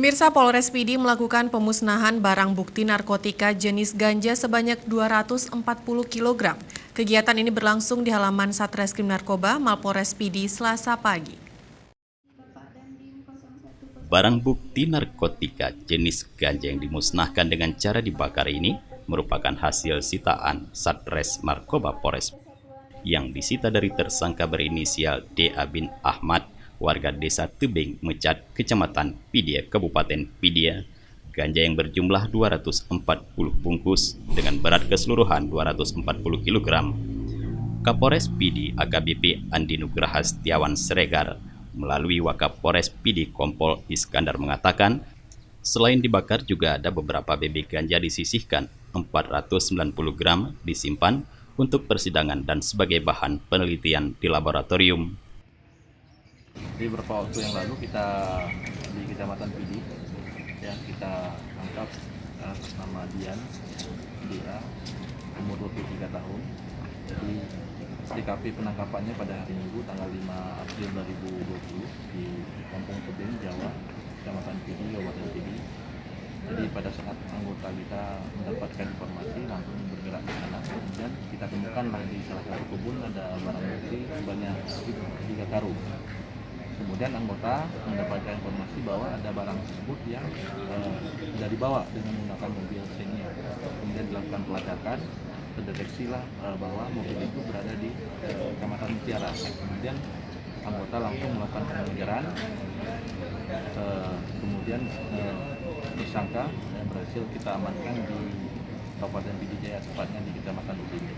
Pemirsa, Polres Pidi melakukan pemusnahan barang bukti narkotika jenis ganja sebanyak 240 kg. Kegiatan ini berlangsung di halaman Satreskrim Narkoba Mapolres Pidi Selasa pagi. Barang bukti narkotika jenis ganja yang dimusnahkan dengan cara dibakar ini merupakan hasil sitaan Satres Narkoba Polres yang disita dari tersangka berinisial D.A. bin Ahmad, warga desa Tebing Mecat, Kecamatan Pidia, Kabupaten Pidia. Ganja yang berjumlah 240 bungkus dengan berat keseluruhan 240 kg. Kapolres Pidi AKBP Andi Nugraha Setiawan Siregar melalui Wakapolres Pidi Kompol Iskandar mengatakan, selain dibakar juga ada beberapa bebek ganja disisihkan, 490 gram disimpan untuk persidangan dan sebagai bahan penelitian di laboratorium. Jadi beberapa waktu yang lalu kita di Kecamatan Pidi, ya, kita tangkap atas nama Dian, dia umur 23 tahun. Jadi TKP penangkapannya pada hari Minggu tanggal 5 April 2020 di Kampung Tebing, Jawa, Kecamatan Pidi, Kabupaten Pidi. Jadi pada saat anggota kita mendapatkan informasi langsung bergerak ke sana, kemudian kita temukanlah di salah satu kebun ada barang bukti sebanyak 3 karung. Kemudian anggota mendapatkan informasi bahwa ada barang tersebut yang sudah dibawa dengan menggunakan mobil Xenia. Kemudian dilakukan pelacakan, terdeteksilah bahwa mobil itu berada di Kecamatan Mutiara. Kemudian anggota langsung melakukan pengejaran. Kemudian tersangka berhasil kita amankan di Kabupaten Pidi Jaya, tepatnya di Kecamatan Pidi.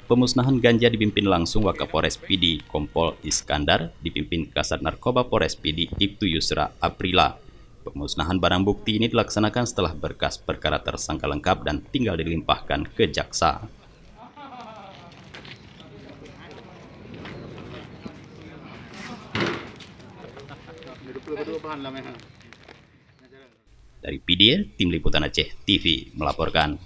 Pemusnahan ganja dipimpin langsung Wakapolres Pidi Kompol Iskandar, dipimpin Kasat Narkoba Polres Pidi Ibtu Yusra Aprila. Pemusnahan barang bukti ini dilaksanakan setelah berkas perkara tersangka lengkap dan tinggal dilimpahkan ke jaksa. Dari Pidi, Tim Liputan Aceh TV melaporkan.